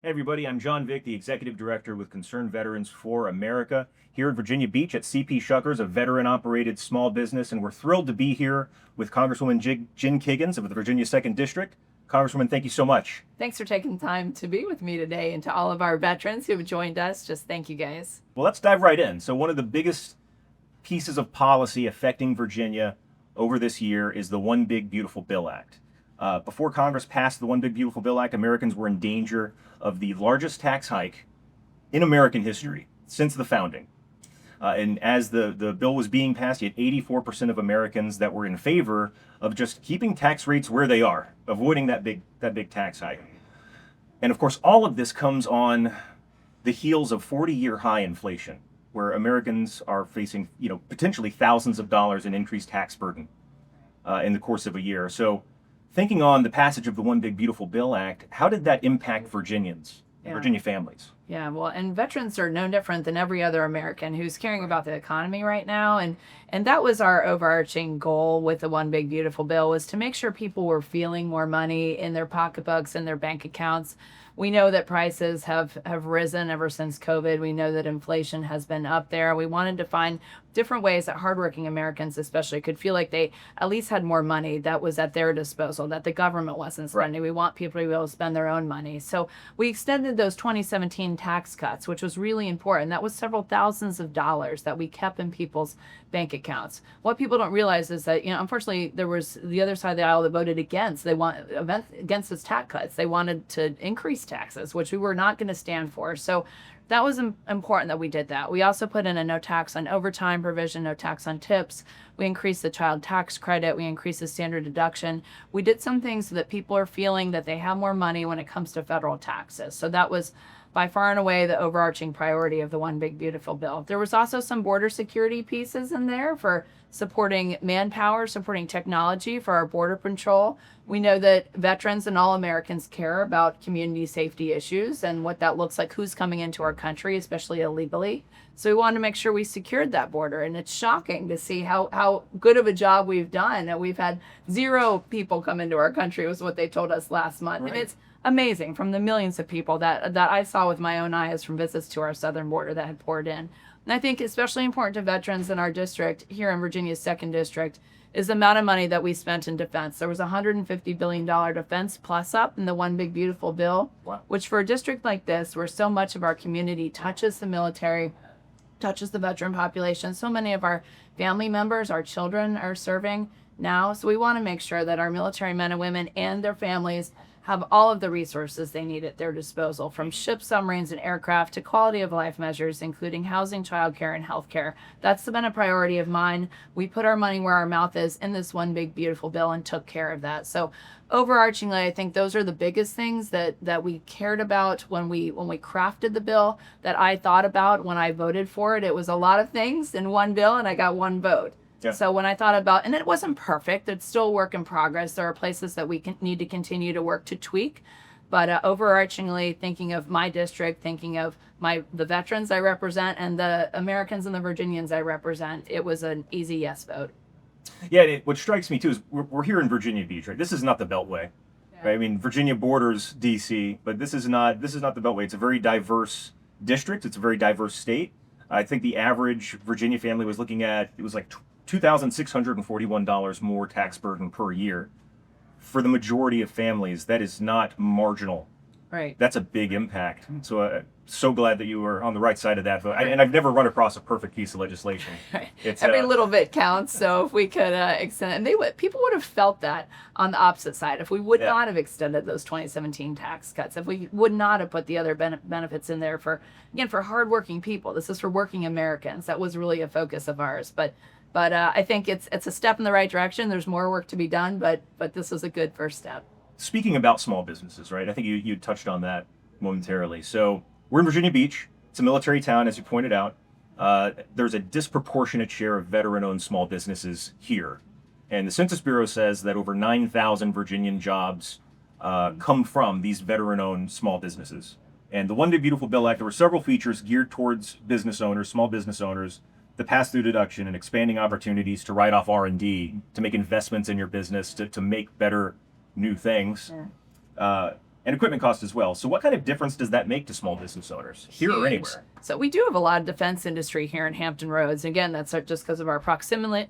Hey everybody, I'm John Vick, the Executive Director with Concerned Veterans for America here at Virginia Beach at CP Shuckers, a veteran-operated small business, and we're thrilled to be here with Congresswoman Jen Kiggans of the Virginia 2nd District. Congresswoman, thank you so much. Thanks for taking time to be with me today, and to all of our veterans who have joined us, just thank you guys. Well, let's dive right in. So one of the biggest pieces of policy affecting Virginia over this year is the One Big Beautiful Bill Act. Before Congress passed the One Big Beautiful Bill Act, Americans were in danger of the largest tax hike in American history since the founding. And as the bill was being passed, you had 84% of Americans that were in favor of just keeping tax rates where they are, avoiding that big tax hike. And of course, all of this comes on the heels of 40-year high inflation, where Americans are facing, potentially thousands of dollars in increased tax burden in the course of a year. So, thinking on the passage of the One Big Beautiful Bill Act, how did that impact Virginians, Virginia families? Yeah, well, and veterans are no different than every other American who's caring about the economy right now, and that was our overarching goal with the One Big Beautiful Bill, was to make sure people were feeling more money in their pocketbooks and their bank accounts. We know that prices have risen ever since COVID. We know that inflation has been up there. We wanted to find different ways that hardworking Americans especially could feel like they at least had more money that was at their disposal, that the government wasn't spending. Right. We want people to be able to spend their own money. So we extended those 2017 tax cuts, which was really important. That was several thousands of dollars that we kept in people's bank accounts. What people don't realize is that, unfortunately, there was the other side of the aisle that voted against. Against this tax cuts. They wanted to increase taxes, which we were not going to stand for. So that was important that we did that. We also put in a no tax on overtime provision, no tax on tips. We increased the child tax credit. We increased the standard deduction. We did some things so that people are feeling that they have more money when it comes to federal taxes. So that was by far and away the overarching priority of the One Big Beautiful Bill. There was also some border security pieces in there for supporting manpower, supporting technology for our border patrol. We know that veterans and all Americans care about community safety issues and what that looks like, who's coming into our country, especially illegally. So we wanted to make sure we secured that border. And it's shocking to see how good of a job we've done. And we've had 0 people come into our country, was what they told us last month. Right. And it's amazing, from the millions of people that I saw with my own eyes from visits to our southern border that had poured in. And I think especially important to veterans in our district, here in Virginia's 2nd District, is the amount of money that we spent in defense. There was a $150 billion defense plus up in the One Big Beautiful Bill, Wow. which for a district like this, where so much of our community touches the military, touches the veteran population, so many of our family members, our children are serving now. So we want to make sure that our military men and women and their families have all of the resources they need at their disposal, from ships, submarines, and aircraft to quality of life measures, including housing, childcare, and healthcare. That's been a priority of mine. We put our money where our mouth is in this One Big Beautiful Bill and took care of that. So overarchingly, I think those are the biggest things that we cared about when we crafted the bill, that I thought about when I voted for it. It was a lot of things in one bill, and I got one vote. Yeah. So when I thought about, and it wasn't perfect, it's still a work in progress. There are places that we need to continue to work to tweak. But overarchingly, thinking of my district, thinking of the veterans I represent and the Americans and the Virginians I represent, it was an easy yes vote. Yeah, what strikes me too is we're here in Virginia Beach, right? This is not the Beltway, right? I mean, Virginia borders D.C., but this is not the Beltway. It's a very diverse district. It's a very diverse state. I think the average Virginia family was looking at, it was like $2,641 more tax burden per year. For the majority of families, that is not marginal. Right. That's a big impact. So glad that you were on the right side of that vote. And I've never run across a perfect piece of legislation. Right. It's Every little bit counts. So if we could extend, and people would have felt that on the opposite side if we would not have extended those 2017 tax cuts, if we would not have put the other benefits in there for hardworking people. This is for working Americans. That was really a focus of ours. But I think it's a step in the right direction. There's more work to be done, but this is a good first step. Speaking about small businesses, right? I think you touched on that momentarily. So we're in Virginia Beach. It's a military town, as you pointed out. There's a disproportionate share of veteran-owned small businesses here. And the Census Bureau says that over 9,000 Virginian jobs come from these veteran-owned small businesses. And the One Big Beautiful Bill Act, there were several features geared towards business owners, small business owners, the pass-through deduction and expanding opportunities to write off R&D, to make investments in your business, to make better new things. Yeah. and equipment costs as well. So what kind of difference does that make to small business owners here or Huge. anywhere? So we do have a lot of defense industry here in Hampton Roads. Again, that's just because of our proximity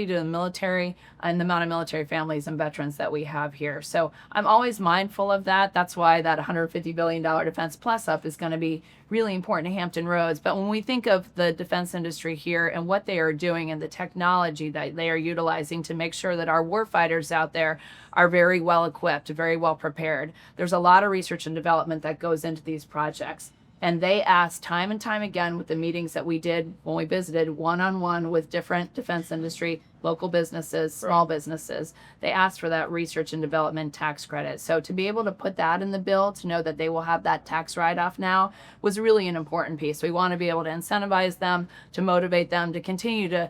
to the military and the amount of military families and veterans that we have here. So I'm always mindful of that. That's why that $150 billion Defense Plus up is going to be really important to Hampton Roads. But when we think of the defense industry here and what they are doing and the technology that they are utilizing to make sure that our warfighters out there are very well equipped, very well prepared, there's a lot of research and development that goes into these projects. And they asked time and time again with the meetings that we did when we visited one-on-one with different defense industry, local businesses, small businesses. They asked for that research and development tax credit. So to be able to put that in the bill, to know that they will have that tax write-off now, was really an important piece. We want to be able to incentivize them, to motivate them, to continue to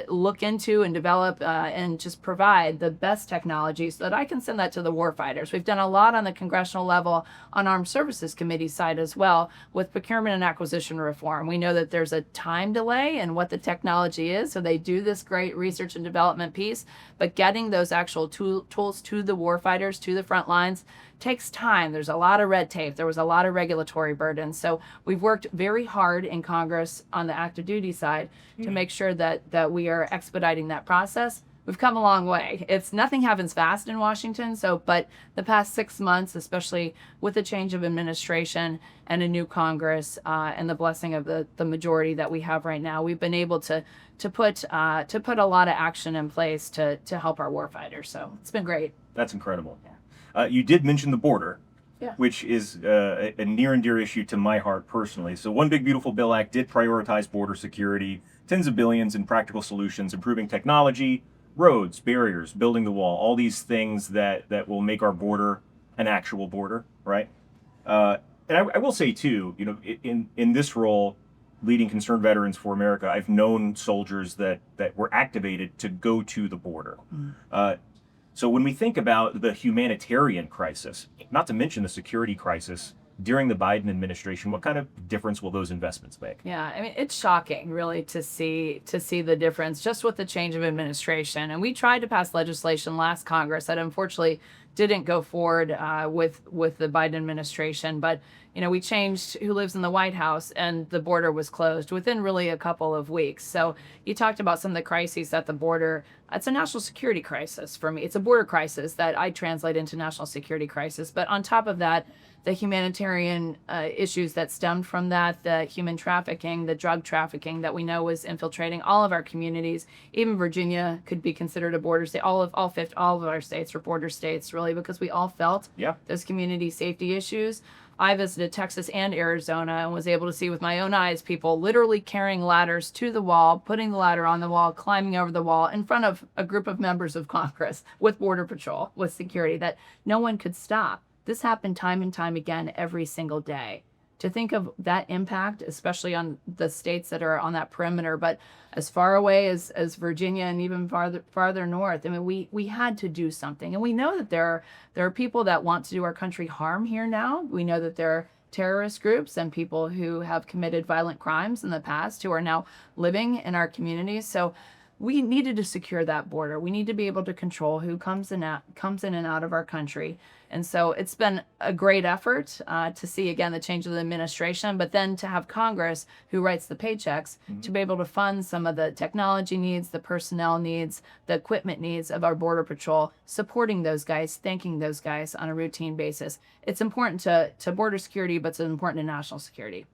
look into and develop and just provide the best technology so that I can send that to the warfighters. We've done a lot on the congressional level on Armed Services Committee side as well with procurement and acquisition reform. We know that there's a time delay in what the technology is, so they do this great research and development piece, but getting those actual tools to the warfighters, to the front lines, takes time. There's a lot of red tape. There was a lot of regulatory burden. So we've worked very hard in Congress on the active duty side to make sure that we are expediting that process. We've come a long way. Nothing happens fast in Washington. But the past 6 months, especially with the change of administration and a new Congress and the blessing of the majority that we have right now, we've been able to put a lot of action in place to help our warfighters. So it's been great. That's incredible. You did mention the border, which is a near and dear issue to my heart personally. So One Big Beautiful Bill Act did prioritize border security, tens of billions in practical solutions, improving technology, roads, barriers, building the wall, all these things that will make our border an actual border, right? And I will say too, in this role, leading Concerned Veterans for America, I've known soldiers that were activated to go to the border. So when we think about the humanitarian crisis, not to mention the security crisis during the Biden administration, what kind of difference will those investments make? Yeah, I mean, it's shocking really to see the difference just with the change of administration. And we tried to pass legislation last Congress that unfortunately didn't go forward with the Biden administration. But we changed who lives in the White House, and the border was closed within really a couple of weeks. So you talked about some of the crises at the border. It's a national security crisis for me. It's a border crisis that I translate into national security crisis. But on top of that, the humanitarian issues that stemmed from that, the human trafficking, the drug trafficking that we know was infiltrating all of our communities. Even Virginia could be considered a border state. All of our states are border states, really, because we all felt those community safety issues. I visited Texas and Arizona and was able to see with my own eyes people literally carrying ladders to the wall, putting the ladder on the wall, climbing over the wall in front of a group of members of Congress with Border Patrol, with security that no one could stop. This happened time and time again every single day. To think of that impact, especially on the states that are on that perimeter, but as far away as Virginia and even farther north, I mean, we had to do something. And we know that there are people that want to do our country harm here now. We know that there are terrorist groups and people who have committed violent crimes in the past who are now living in our communities. So we needed to secure that border. We need to be able to control who comes in and out of our country. And so it's been a great effort to see, again, the change of the administration, but then to have Congress, who writes the paychecks, to be able to fund some of the technology needs, the personnel needs, the equipment needs of our Border Patrol, supporting those guys, thanking those guys on a routine basis. It's important to border security, but it's important to national security.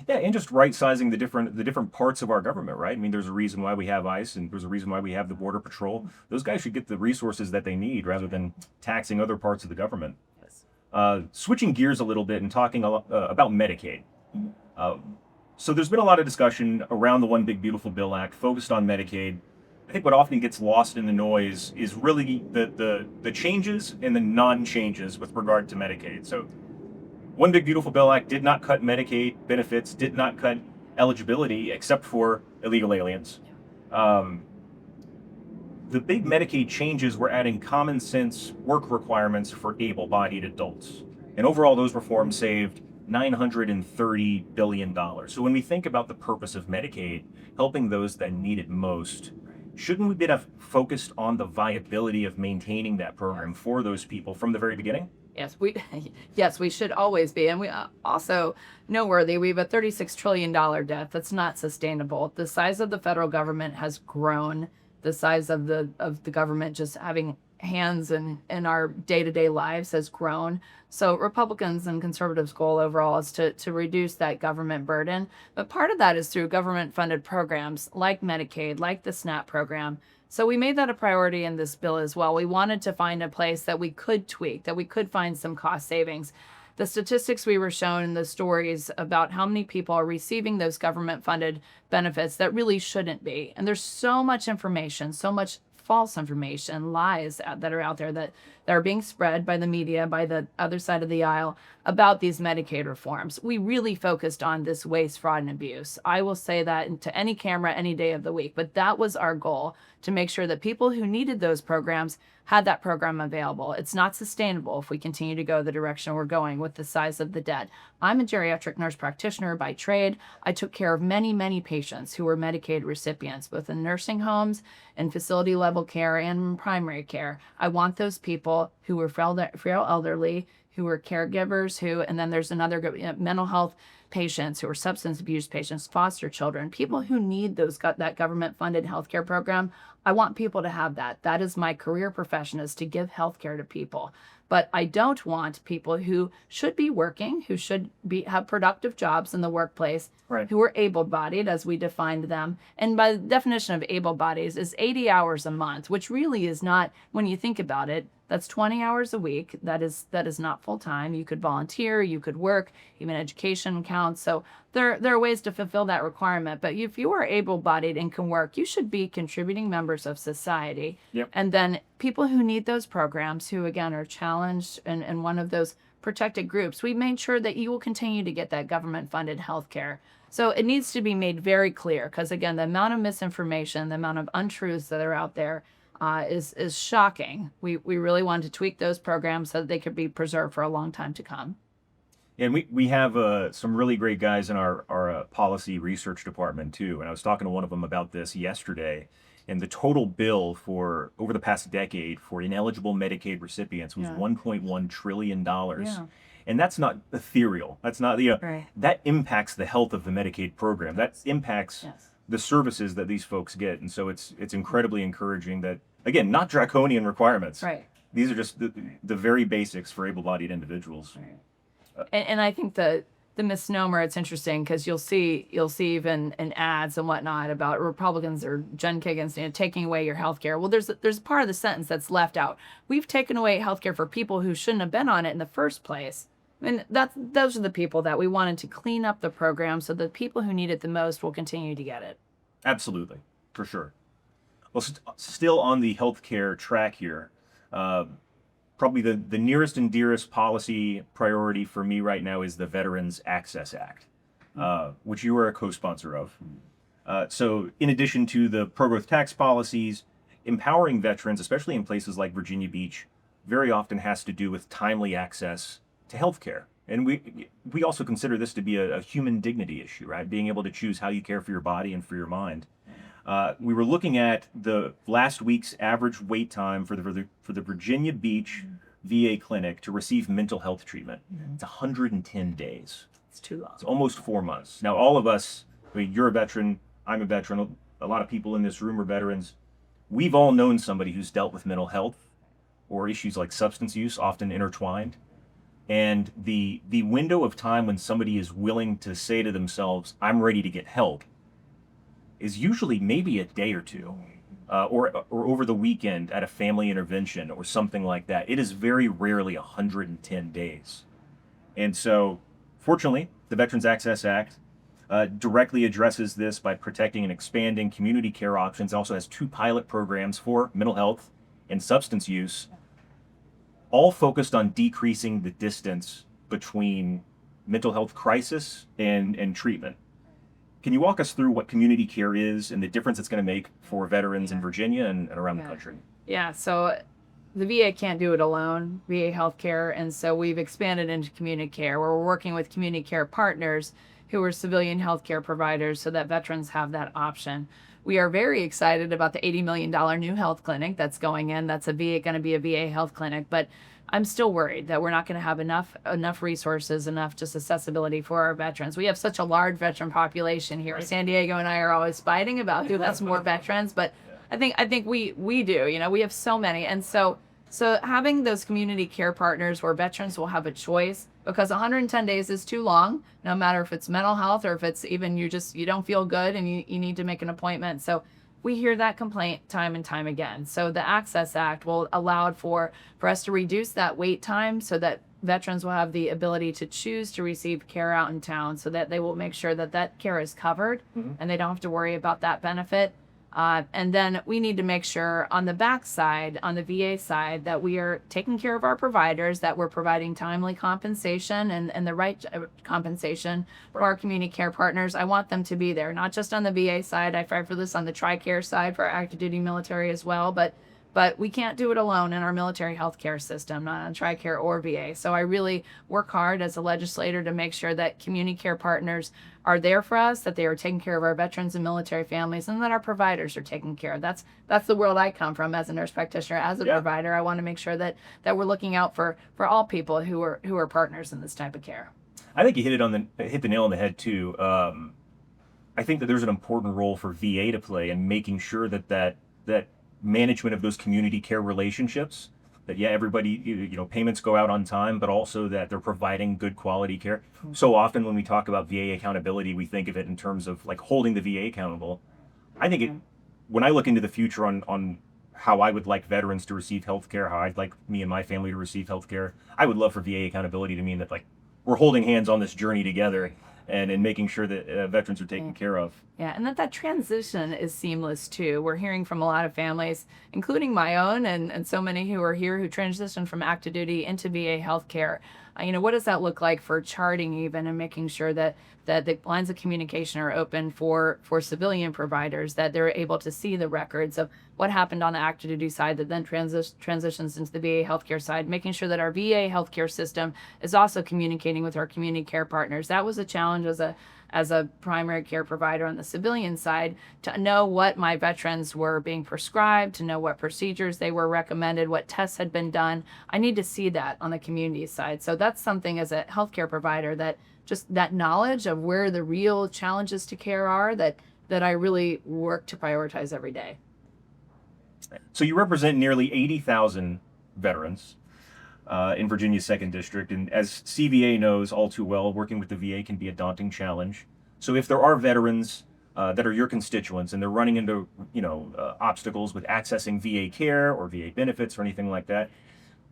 Yeah, and just right-sizing the different parts of our government, right? I mean, there's a reason why we have ICE, and there's a reason why we have the Border Patrol. Those guys should get the resources that they need rather than taxing other parts of the government. Yes. Switching gears a little bit and talking about Medicaid. So there's been a lot of discussion around the One Big Beautiful Bill Act focused on Medicaid. I think what often gets lost in the noise is really the changes and the non-changes with regard to Medicaid. So One Big Beautiful Bill Act did not cut Medicaid benefits, did not cut eligibility except for illegal aliens. The big Medicaid changes were adding common sense work requirements for able-bodied adults. And overall, those reforms saved $930 billion. So when we think about the purpose of Medicaid, helping those that need it most, shouldn't we be focused on the viability of maintaining that program for those people from the very beginning? Yes, we yes, we should always be. And we also noteworthy, we have a $36 trillion debt. That's not sustainable. The size of the federal government has grown. The size of the government just having hands in our day-to-day lives has grown. So Republicans and conservatives' goal overall is to reduce that government burden. But part of that is through government funded programs like Medicaid, like the SNAP program. So we made that a priority in this bill as well. We wanted to find a place that we could tweak, that we could find some cost savings. The statistics we were shown in the stories about how many people are receiving those government funded benefits that really shouldn't be. And there's so much information, so much false information, lies that are out there that are being spread by the media, by the other side of the aisle about these Medicaid reforms. We really focused on this waste, fraud, and abuse. I will say that to any camera, any day of the week. But that was our goal, to make sure that people who needed those programs had that program available. It's not sustainable if we continue to go the direction we're going with the size of the debt. I'm a geriatric nurse practitioner by trade. I took care of many, many patients who were Medicaid recipients, both in nursing homes and facility level care and primary care. I want those people who were frail elderly, who were caregivers, and then there's another mental health patients, who are substance abuse patients, foster children, people who need that government funded healthcare program. I want people to have that. That is my career profession, is to give healthcare to people. But I don't want people who should be working, who should have productive jobs in the workplace, Right. who are able-bodied as we defined them. And by the definition of able-bodies is 80 hours a month, which really is not, when you think about it, that's 20 hours a week. That is not full-time. You could volunteer, you could work, even education counts. So there are ways to fulfill that requirement. But if you are able-bodied and can work, you should be contributing members of society. Yep. And then people who need those programs, who again are challenged and one of those protected groups, we made sure that you will continue to get that government funded health care. So it needs to be made very clear, because again, the amount of misinformation, the amount of untruths that are out there is shocking. We really wanted to tweak those programs so that they could be preserved for a long time to come. And we have some really great guys in our policy research department too. And I was talking to one of them about this yesterday. And the total bill for over the past decade for ineligible Medicaid recipients was $1.1 trillion. Yeah. And that's not ethereal. That's not, Right. that impacts the health of the Medicaid program. That impacts Yes. the services that these folks get. And so it's incredibly encouraging that, again, not draconian requirements. Right. These are just the very basics for able-bodied individuals. Right. And I think the misnomer, it's interesting because you'll see even in ads and whatnot about Republicans or Jen Kiggans, taking away your health care. Well, there's a part of the sentence that's left out. We've taken away health care for people who shouldn't have been on it in the first place. And those are the people that we wanted to clean up the program so the people who need it the most will continue to get it. Absolutely, for sure. Well, still on the healthcare track here, probably the nearest and dearest policy priority for me right now is the Veterans Access Act, which you are a co-sponsor of. So in addition to the pro-growth tax policies, empowering veterans, especially in places like Virginia Beach, very often has to do with timely access to healthcare. And we also consider this to be a human dignity issue, right? Being able to choose how you care for your body and for your mind. We were looking at the last week's average wait time for the Virginia Beach VA clinic to receive mental health treatment. It's 110 days. It's too long. It's almost 4 months. Now, all of us, I mean, you're a veteran, I'm a veteran, a lot of people in this room are veterans. We've all known somebody who's dealt with mental health or issues like substance use, often intertwined. And the window of time when somebody is willing to say to themselves, I'm ready to get help, is usually maybe a day or two, or over the weekend at a family intervention or something like that. It is very rarely 110 days. And so, fortunately, the Veterans Access Act directly addresses this by protecting and expanding community care options. It also has 2 pilot programs for mental health and substance use, all focused on decreasing the distance between mental health crisis and treatment. Can you walk us through what community care is and the difference it's going to make for veterans in Virginia and around the country? Yeah, so the VA can't do it alone, VA healthcare, and so we've expanded into community care, where we're working with community care partners who are civilian healthcare providers so that veterans have that option. We are very excited about the $80 million new health clinic that's going in. That's going to be a VA health clinic. But I'm still worried that we're not going to have enough resources, enough just accessibility for our veterans. We have such a large veteran population here. San Diego and I are always fighting about who has more veterans, but I think we do. You know, we have so many, and so having those community care partners where veterans will have a choice, because 110 days is too long, no matter if it's mental health or if it's even you don't feel good and you need to make an appointment. So we hear that complaint time and time again. So the Access Act will allow for us to reduce that wait time so that veterans will have the ability to choose to receive care out in town, so that they will make sure that that care is covered and they don't have to worry about that benefit. And then we need to make sure on the back side, on the VA side, that we are taking care of our providers, that we're providing timely compensation and the right compensation for our community care partners. I want them to be there, not just on the VA side. I fight for this on the TRICARE side for our active duty military as well, but we can't do it alone in our military healthcare system, not on TRICARE or VA. So I really work hard as a legislator to make sure that community care partners are there for us, that they are taking care of our veterans and military families, and that our providers are taken care of. That's the world I come from as a nurse practitioner, as a provider. I want to make sure that we're looking out for all people who are partners in this type of care. I think you hit the nail on the head too. I think that there's an important role for VA to play in making sure that management of those community care relationships, that everybody, payments go out on time, but also that they're providing good quality care. So often when we talk about VA accountability, we think of it in terms of like holding the VA accountable. I think when I look into the future on how I would like veterans to receive health care, how I'd like me and my family to receive health care, I would love for VA accountability to mean that like we're holding hands on this journey together and in making sure that veterans are taken care of. Yeah, and that transition is seamless too. We're hearing from a lot of families, including my own and so many who are here who transitioned from active duty into VA healthcare. What does that look like for charting even, and making sure that the lines of communication are open for civilian providers, that they're able to see the records of what happened on the active duty side that then transitions into the VA healthcare side, making sure that our VA healthcare system is also communicating with our community care partners. That was a challenge as a primary care provider on the civilian side, to know what my veterans were being prescribed, to know what procedures they were recommended, what tests had been done. I need to see that on the community side. So that's something as a healthcare provider, that just that knowledge of where the real challenges to care are, that I really work to prioritize every day. So you represent nearly 80,000 veterans in Virginia's 2nd District. And as CVA knows all too well, working with the VA can be a daunting challenge. So if there are veterans that are your constituents and they're running into obstacles with accessing VA care or VA benefits or anything like that,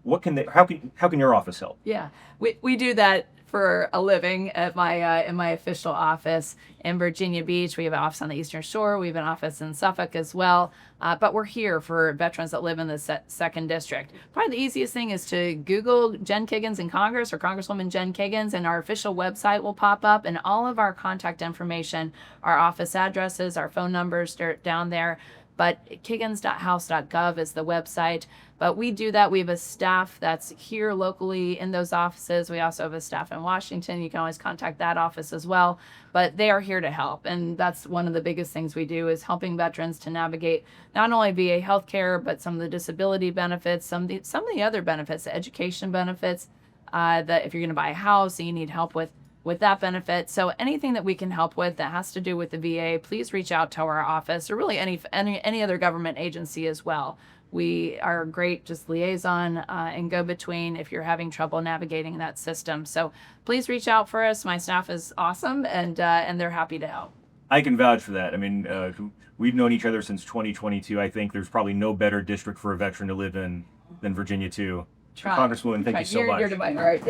how can your office help? Yeah, we do that for a living at my in my official office in Virginia Beach. We have an office on the Eastern Shore. We have an office in Suffolk as well. But we're here for veterans that live in the 2nd District. Probably the easiest thing is to Google Jen Kiggans in Congress or Congresswoman Jen Kiggans, and our official website will pop up, and all of our contact information, our office addresses, our phone numbers are down there. But kiggans.house.gov is the website. But we do that. We have a staff that's here locally in those offices. We also have a staff in Washington. You can always contact that office as well. But they are here to help. And that's one of the biggest things we do, is helping veterans to navigate not only VA healthcare, but some of the disability benefits, some of the other benefits, the education benefits, that if you're going to buy a house and you need help with that benefit. So anything that we can help with that has to do with the VA, please reach out to our office, or really any other government agency as well. We are a great just liaison and go-between if you're having trouble navigating that system. So please reach out for us. My staff is awesome, and they're happy to help. I can vouch for that. I mean, we've known each other since 2022. I think there's probably no better district for a veteran to live in than Virginia 2. Congresswoman, thank you so much. You're to my heart.